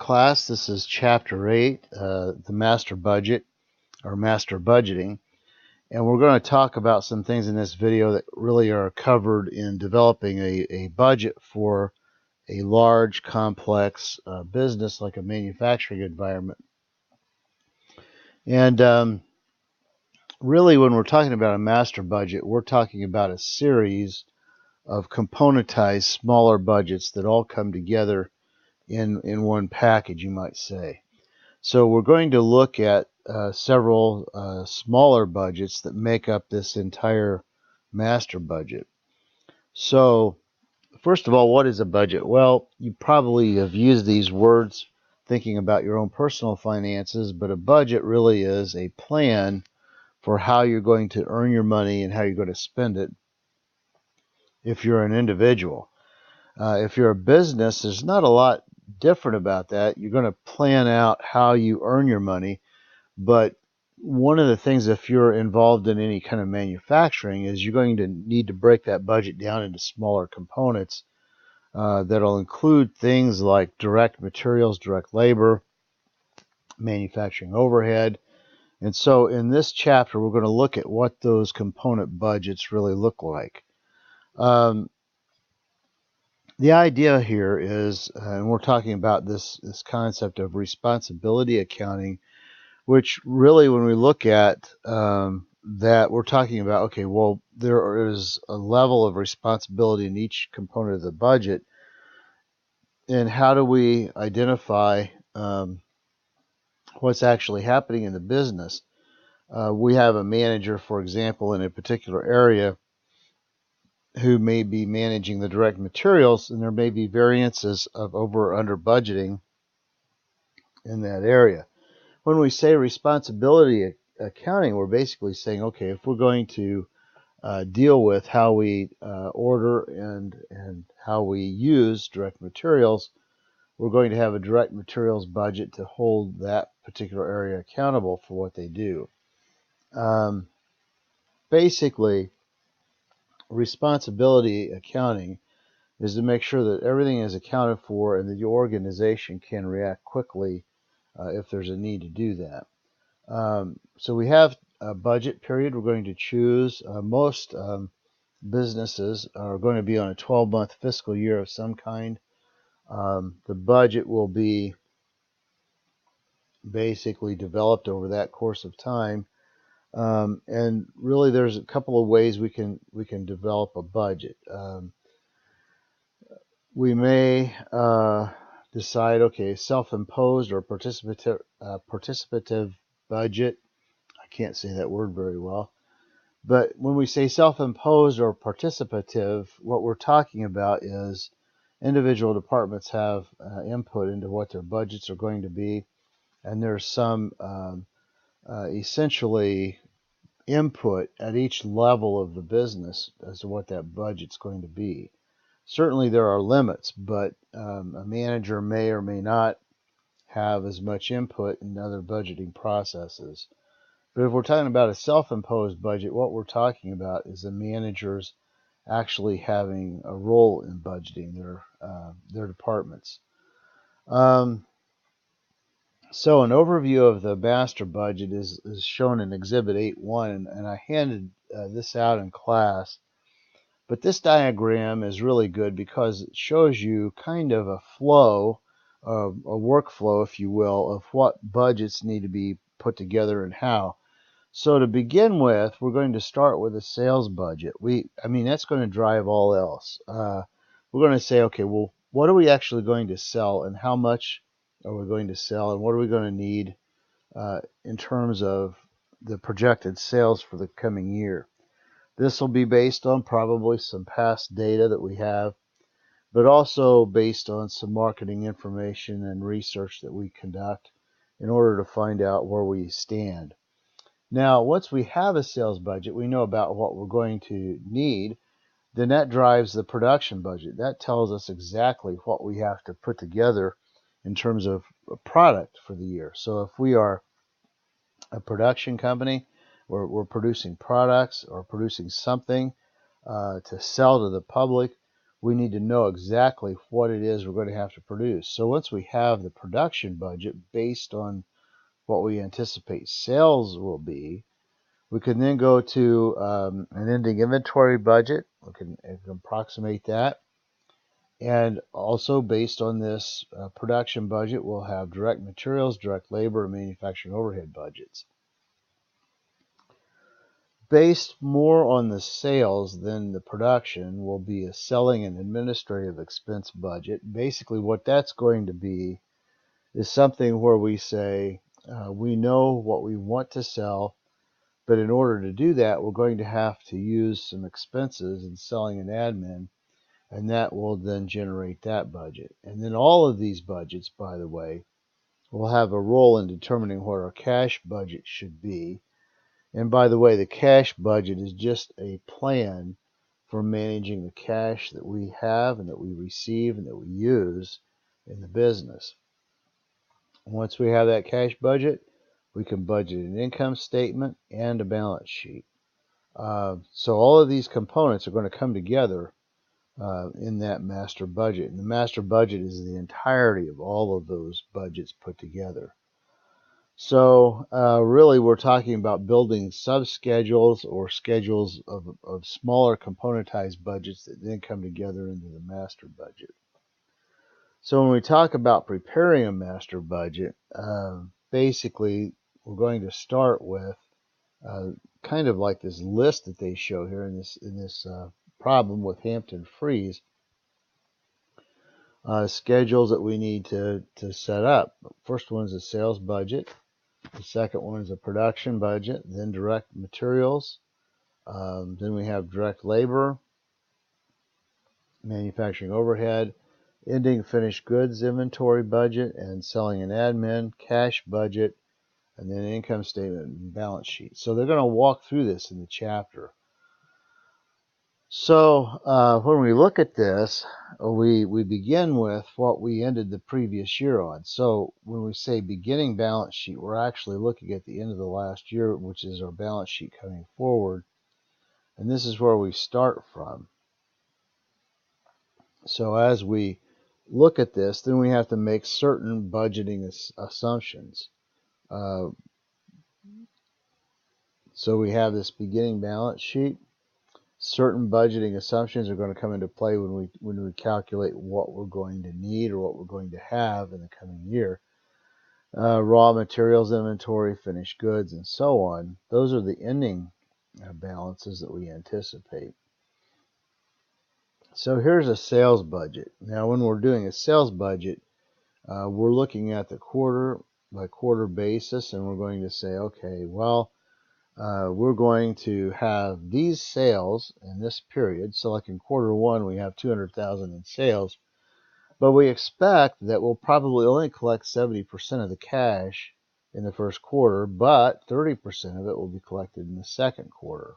class. This is Chapter 8, the Master Budget, or Master Budgeting. And we're going to talk about some things in this video that really are covered in developing a budget for a large, complex business like a manufacturing environment. And really, when we're talking about a master budget, we're talking about a series of componentized smaller budgets that all come together in one package, you might say. So we're going to look at several smaller budgets that make up this entire master budget. So first of all, what is a budget? Well, you probably have used these words thinking about your own personal finances, but a budget really is a plan for how you're going to earn your money and how you're going to spend it if you're an individual. If you're a business, there's not a lot different about that. You're going to plan out how you earn your money, but one of the things, if you're involved in any kind of manufacturing, is you're going to need to break that budget down into smaller components that'll include things like direct materials, direct labor, manufacturing overhead. And so in this chapter, we're going to look at what those component budgets really look like. The idea here is, and we're talking about this concept of responsibility accounting, which really, when we look at that, we're talking about, okay, well, there is a level of responsibility in each component of the budget, and how do we identify what's actually happening in the business? We have a manager, for example, in a particular area who may be managing the direct materials, and there may be variances of over or under budgeting in that area. When we say responsibility accounting, we're basically saying, okay, if we're going to deal with how we order and how we use direct materials, we're going to have a direct materials budget to hold that particular area accountable for what they do. Basically, responsibility accounting is to make sure that everything is accounted for and that your organization can react quickly if there's a need to do that. So we have a budget period we're going to choose. Most businesses are going to be on a 12-month fiscal year of some kind. The budget will be basically developed over that course of time. And really, there's a couple of ways we can develop a budget. We may decide, okay, self-imposed or participative budget. I can't say that word very well. But when we say self-imposed or participative, what we're talking about is individual departments have input into what their budgets are going to be, and there's some essentially input at each level of the business as to what that budget's going to be. Certainly there are limits, but a manager may or may not have as much input in other budgeting processes. But if we're talking about a self-imposed budget, what we're talking about is the managers actually having a role in budgeting their departments. So an overview of the master budget is shown in Exhibit 8.1, and I handed this out in class. But this diagram is really good because it shows you kind of a flow, a workflow, if you will, of what budgets need to be put together and how. So to begin with, we're going to start with a sales budget. That's going to drive all else. We're going to say, okay, well, what are we actually going to sell, and how much are we going to sell, and what are we going to need in terms of the projected sales for the coming year. This will be based on probably some past data that we have, but also based on some marketing information and research that we conduct in order to find out where we stand. Now, once we have a sales budget, we know about what we're going to need, then that drives the production budget. That tells us exactly what we have to put together in terms of a product for the year. So if we are a production company, we're producing products or producing something to sell to the public, we need to know exactly what it is we're going to have to produce. So once we have the production budget based on what we anticipate sales will be, we can then go to an ending inventory budget. We can approximate that. And also based on this production budget, we'll have direct materials, direct labor, and manufacturing overhead budgets. Based more on the sales than the production will be a selling and administrative expense budget. Basically what that's going to be is something where we say we know what we want to sell, but in order to do that, we're going to have to use some expenses in selling and admin, and that will then generate that budget. And then all of these budgets, by the way, will have a role in determining what our cash budget should be. And by the way, the cash budget is just a plan for managing the cash that we have and that we receive and that we use in the business. Once we have that cash budget, we can budget an income statement and a balance sheet. So all of these components are going to come together in that master budget. And the master budget is the entirety of all of those budgets put together. So really we're talking about building sub-schedules or schedules of smaller componentized budgets that then come together into the master budget. So when we talk about preparing a master budget, basically we're going to start with kind of like this list that they show here in this problem with Hampton Freeze. Schedules that we need to set up. First one is a sales budget. The second one is a production budget, then direct materials. Then we have direct labor, manufacturing overhead, ending finished goods inventory budget, and selling and admin, cash budget, and then income statement and balance sheet. So they're going to walk through this in the chapter. So when we look at this, we begin with what we ended the previous year on. So when we say beginning balance sheet, we're actually looking at the end of the last year, which is our balance sheet coming forward. And this is where we start from. So as we look at this, then we have to make certain budgeting assumptions. So we have this beginning balance sheet. Certain budgeting assumptions are going to come into play when we calculate what we're going to need or what we're going to have in the coming year. Raw materials inventory, finished goods, and so on. Those are the ending balances that we anticipate. So here's a sales budget. Now when we're doing a sales budget, we're looking at the quarter by quarter basis, and we're going to say, okay, well, we're going to have these sales in this period. So like in quarter one, we have 200,000 in sales, but we expect that we'll probably only collect 70% of the cash in the first quarter, but 30% of it will be collected in the second quarter.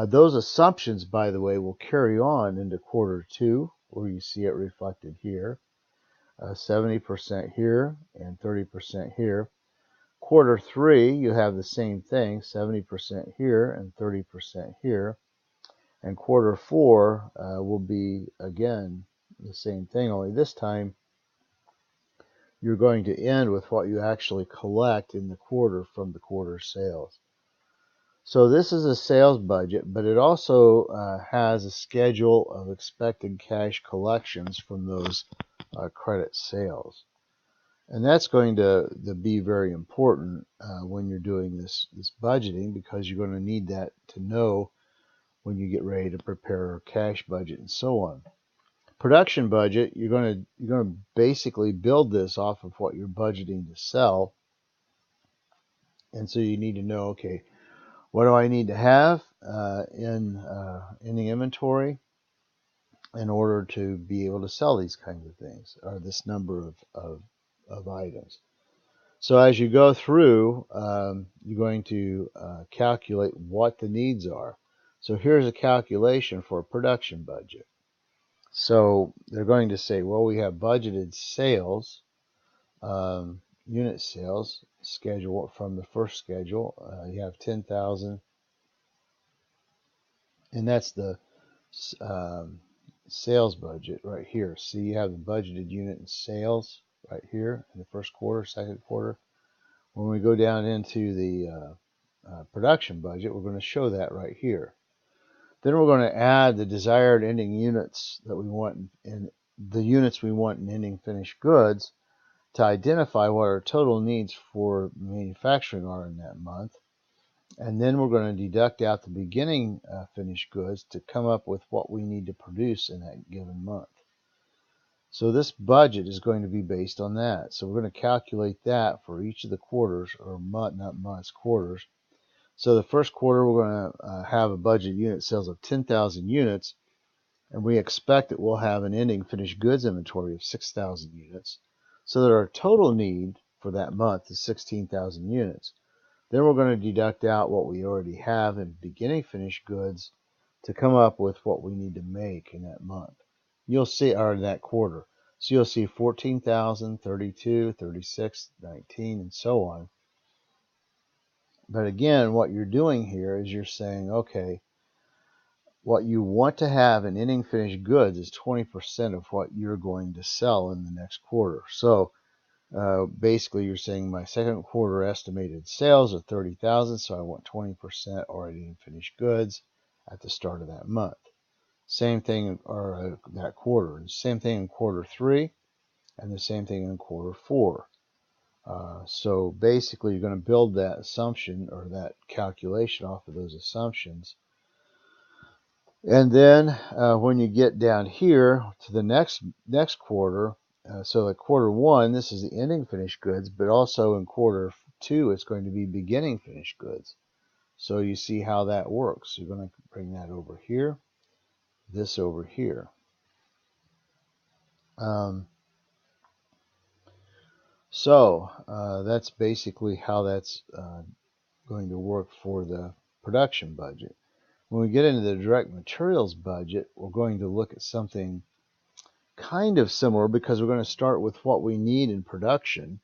Those assumptions, by the way, will carry on into quarter two, where you see it reflected here, 70% here and 30% here. Quarter three, you have the same thing, 70% here and 30% here. And quarter four will be, again, the same thing, only this time you're going to end with what you actually collect in the quarter from the quarter sales. So this is a sales budget, but it also has a schedule of expected cash collections from those credit sales. And that's going to be very important when you're doing this budgeting, because you're going to need that to know when you get ready to prepare a cash budget and so on. Production budget, you're going to basically build this off of what you're budgeting to sell. And so you need to know, okay, what do I need to have in the inventory in order to be able to sell these kinds of things, or this number of items. So as you go through, you're going to calculate what the needs are. So here's a calculation for a production budget. So they're going to say, well, we have budgeted sales, unit sales schedule from the first schedule. You have 10,000, and that's the sales budget right here. See, you have the budgeted unit in sales right here in the first quarter, second quarter. When we go down into the production budget, we're going to show that right here. Then we're going to add the desired ending units that we want in the units we want in ending finished goods to identify what our total needs for manufacturing are in that month. And then we're going to deduct out the beginning finished goods to come up with what we need to produce in that given month. So this budget is going to be based on that. So we're going to calculate that for each of the quarters, or not months, quarters. So the first quarter, we're going to have a budget unit sales of 10,000 units, and we expect that we'll have an ending finished goods inventory of 6,000 units, so that our total need for that month is 16,000 units. Then we're going to deduct out what we already have in beginning finished goods to come up with what we need to make in that month. You'll see, or in that quarter. So you'll see 14,000, 32, 36, 19, and so on. But again, what you're doing here is you're saying, okay, what you want to have in ending finished goods is 20% of what you're going to sell in the next quarter. So basically, you're saying my second quarter estimated sales are 30,000, so I want 20% already in finished goods at the start of that month. Same thing, or that quarter. And same thing in quarter 3, and the same thing in quarter 4. So basically, you're going to build that assumption or that calculation off of those assumptions. And then when you get down here to the next quarter, so at quarter 1, this is the ending finished goods, but also in quarter 2, it's going to be beginning finished goods. So you see how that works. You're going to bring that over here, this over here. So that's basically how that's going to work for the production budget. When we get into the direct materials budget, we're going to look at something kind of similar, because we're going to start with what we need in production.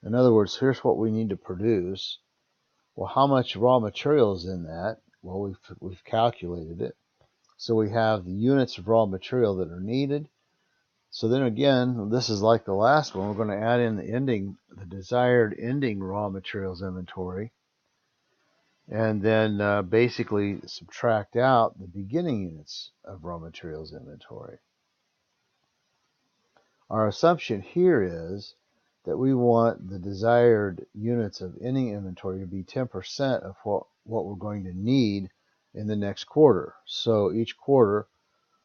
In other words, here's what we need to produce. Well, how much raw material is in that? Well, we've calculated it. So we have the units of raw material that are needed. So then again, this is like the last one. We're going to add in the desired ending raw materials inventory, and then basically subtract out the beginning units of raw materials inventory. Our assumption here is that we want the desired units of ending inventory to be 10% of what we're going to need in the next quarter. So each quarter,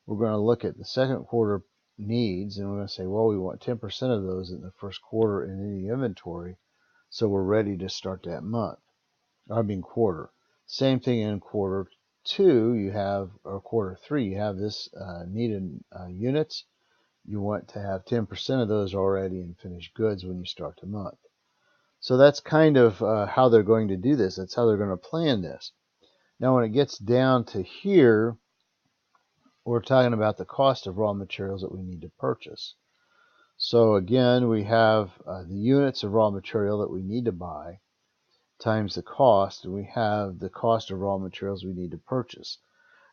we're going to look at the second quarter needs, and we're going to say, well, we want 10% of those in the first quarter in ending inventory, so we're ready to start that month. Quarter. Same thing in quarter 2, you have, or quarter 3, you have this needed units. You want to have 10% of those already in finished goods when you start the month. So that's kind of how they're going to do this. That's how they're going to plan this. Now, when it gets down to here, we're talking about the cost of raw materials that we need to purchase. So again, we have the units of raw material that we need to buy times the cost, and we have the cost of raw materials we need to purchase.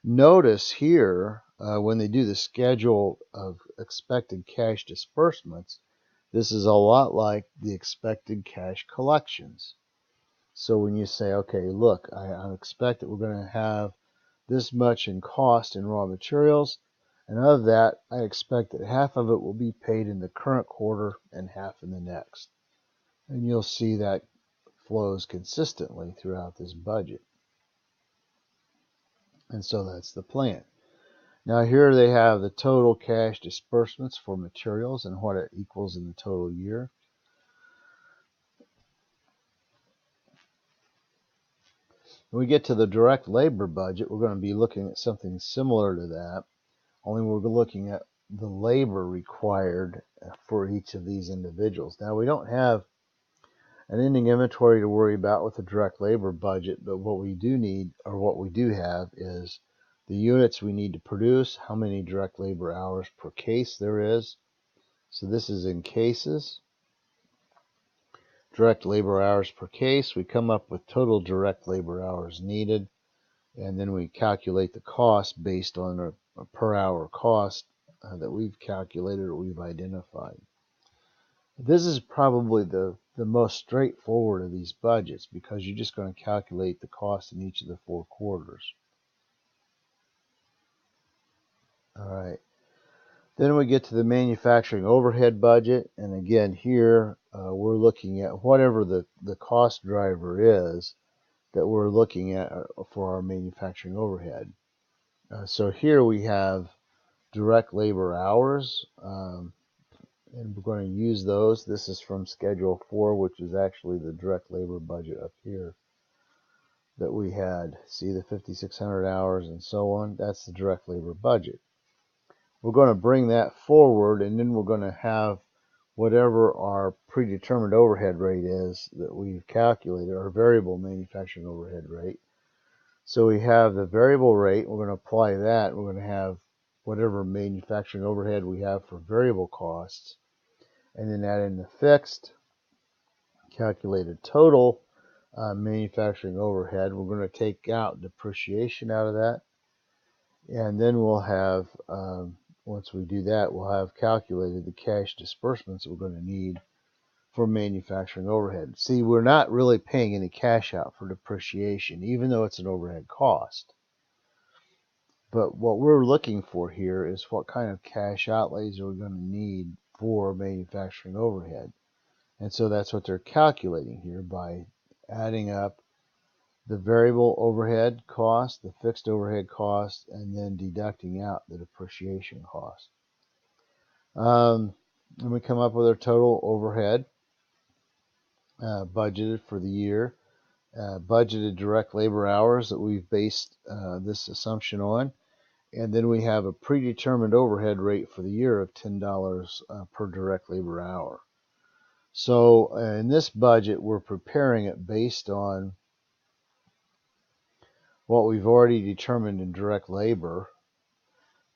Notice here, when they do the schedule of expected cash disbursements, this is a lot like the expected cash collections. So when you say, okay, look, I expect that we're going to have this much in cost in raw materials, and of that, I expect that half of it will be paid in the current quarter and half in the next. And you'll see that flows consistently throughout this budget. And so that's the plan. Now here they have the total cash disbursements for materials and what it equals in the total year. When we get to the direct labor budget, we're going to be looking at something similar to that, only we're looking at the labor required for each of these individuals. Now we don't have an ending inventory to worry about with the direct labor budget, but what we do need, or what we do have, is the units we need to produce, how many direct labor hours per case there is. So this is in cases. Direct labor hours per case. We come up with total direct labor hours needed, and then we calculate the cost based on per hour cost that we've calculated or we've identified. This is probably the most straightforward of these budgets because you're just going to calculate the cost in each of the 4 quarters. All right. Then we get to the manufacturing overhead budget, and again here we're looking at whatever the cost driver is that we're looking at for our manufacturing overhead. So here we have direct labor hours, and we're going to use those. This is from Schedule 4, which is actually the direct labor budget up here that we had. See the 5,600 hours and so on? That's the direct labor budget. We're going to bring that forward, and then we're going to have whatever our predetermined overhead rate is that we've calculated, our variable manufacturing overhead rate. So we have the variable rate, we're going to apply that, we're going to have whatever manufacturing overhead we have for variable costs, and then add in the fixed, calculated total manufacturing overhead. We're going to take out depreciation out of that, and then we'll have, once we do that, we'll have calculated the cash disbursements we're going to need for manufacturing overhead. See, we're not really paying any cash out for depreciation, even though it's an overhead cost. But what we're looking for here is what kind of cash outlays are we going to need for manufacturing overhead. And so that's what they're calculating here by adding up the variable overhead cost, the fixed overhead cost, and then deducting out the depreciation cost. And we come up with our total overhead budgeted for the year, budgeted direct labor hours that we've based this assumption on, and then we have a predetermined overhead rate for the year of $10 per direct labor hour. So in this budget, we're preparing it based on what we've already determined in direct labor,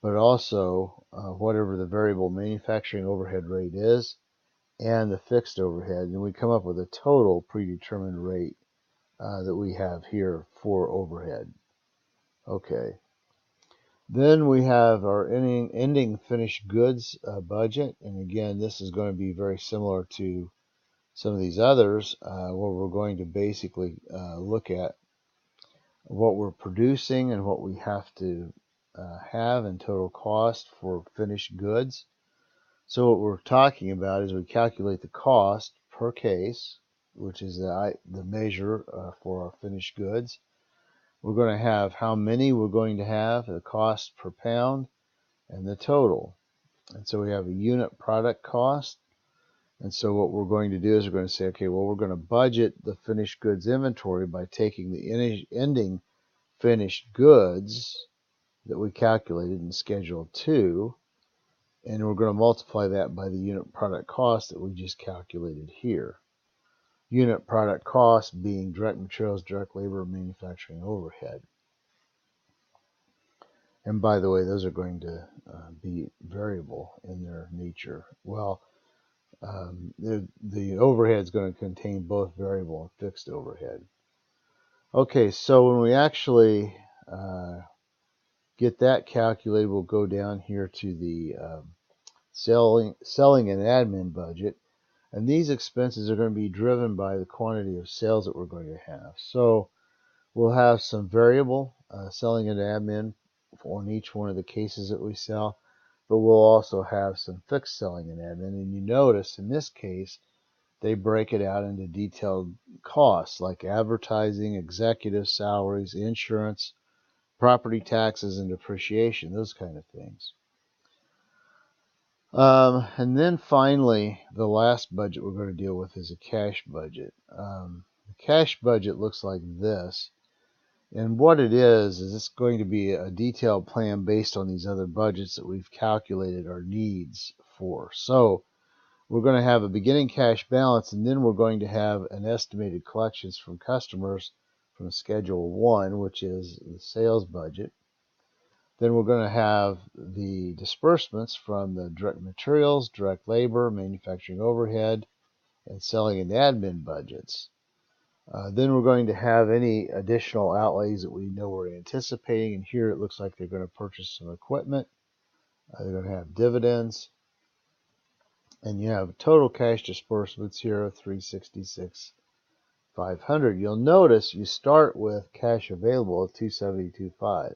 but also whatever the variable manufacturing overhead rate is and the fixed overhead, and we come up with a total predetermined rate that we have here for overhead. Okay. Then we have our ending finished goods budget, and again, this is going to be very similar to some of these others, where we're going to basically look at what we're producing and what we have to have in total cost for finished goods. So what we're talking about is we calculate the cost per case, which is the measure for our finished goods. We're going to have how many we're going to have, the cost per pound, and the total. And so we have a unit product cost. And so what we're going to do is we're going to say, okay, well, we're going to budget the finished goods inventory by taking the ending finished goods that we calculated in Schedule 2, and we're going to multiply that by the unit product cost that we just calculated here. Unit product cost being direct materials, direct labor, manufacturing overhead. And by the way, those are going to be variable in their nature. Well, the overhead is going to contain both variable and fixed overhead. Okay, so when we actually get that calculated, we'll go down here to the selling and admin budget. And these expenses are going to be driven by the quantity of sales that we're going to have. So we'll have some variable selling and admin on each one of the cases that we sell, but we'll also have some fixed selling and admin. And you notice in this case, they break it out into detailed costs like advertising, executive salaries, insurance, property taxes, and depreciation, those kind of things. And then finally, the last budget we're going to deal with is a cash budget. The cash budget looks like this. And what it is it's going to be a detailed plan based on these other budgets that we've calculated our needs for. So we're going to have a beginning cash balance, and then we're going to have an estimated collections from customers from Schedule 1, which is the sales budget. Then we're going to have the disbursements from the direct materials, direct labor, manufacturing overhead, and selling and admin budgets. Then we're going to have any additional outlays that we know we're anticipating. And here it looks like they're going to purchase some equipment. They're going to have dividends. And you have total cash disbursements here of $366,500. You'll notice you start with cash available of $272,500.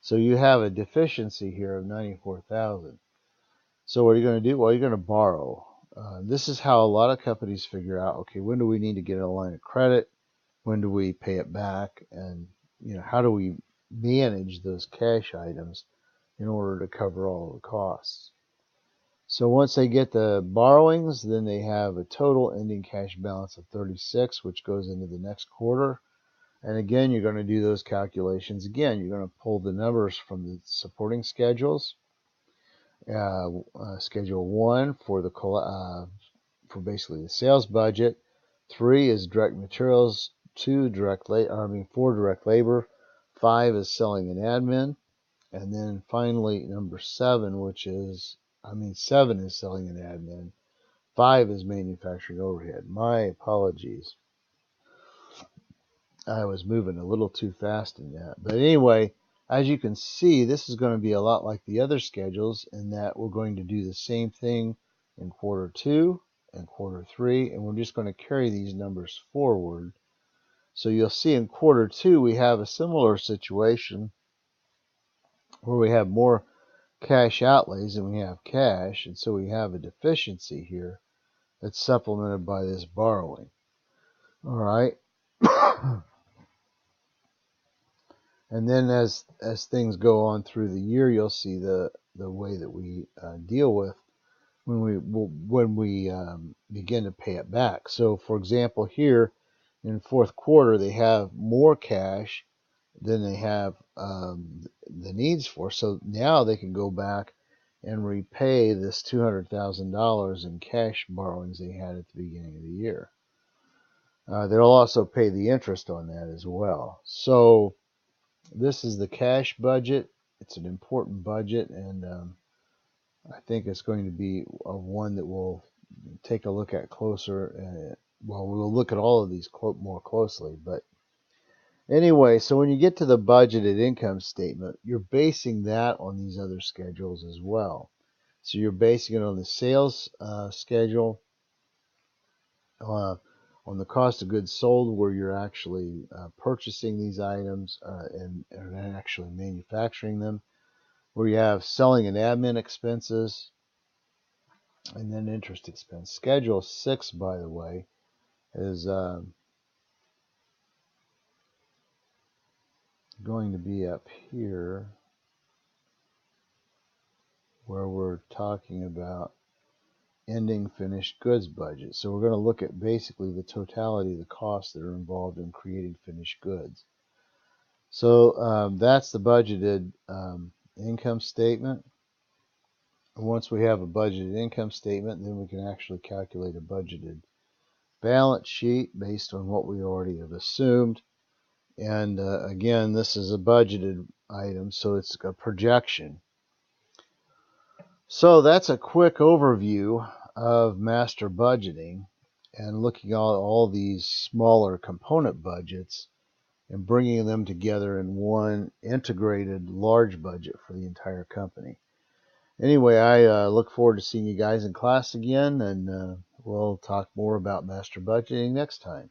So you have a deficiency here of $94,000. So what are you going to do? Well, you're going to borrow. This is how a lot of companies figure out, okay, when do we need to get a line of credit? When do we pay it back? And how do we manage those cash items in order to cover all the costs? So once they get the borrowings, then they have a total ending cash balance of 36, which goes into the next quarter. And again, you're going to do those calculations again. You're going to pull the numbers from the supporting schedules. Schedule 1 for the for basically the sales budget. 3 is direct materials. 4 direct labor. 5 is selling and admin. And then finally number 7, 7 is selling and admin. 5 is manufacturing overhead. My apologies. I was moving a little too fast in that. But anyway, as you can see, this is going to be a lot like the other schedules in that we're going to do the same thing in quarter 2 and quarter 3, and we're just going to carry these numbers forward. So you'll see in quarter 2 we have a similar situation where we have more cash outlays than we have cash, and so we have a deficiency here that's supplemented by this borrowing. All right. And then as things go on through the year, you'll see the way that we deal with when we begin to pay it back. So, for example, here in fourth quarter, they have more cash than they have the needs for. So now they can go back and repay this $200,000 in cash borrowings they had at the beginning of the year. They'll also pay the interest on that as well. So this is the cash budget. It's an important budget, and I think it's going to be one that we'll take a look at closer. We'll look at all of these more closely. But anyway, so when you get to the budgeted income statement, you're basing that on these other schedules as well. So you're basing it on the sales schedule, on the cost of goods sold, where you're actually purchasing these items and actually manufacturing them, where you have selling and admin expenses, and then interest expense. Schedule 6, by the way, is going to be up here, where we're talking about ending finished goods budget. So we're going to look at basically the totality of the costs that are involved in creating finished goods. So that's the budgeted income statement. Once we have a budgeted income statement, then we can actually calculate a budgeted balance sheet based on what we already have assumed. And again, this is a budgeted item, so it's a projection. So that's a quick overview of master budgeting and looking at all these smaller component budgets and bringing them together in one integrated large budget for the entire company. Anyway, I look forward to seeing you guys in class again, and we'll talk more about master budgeting next time.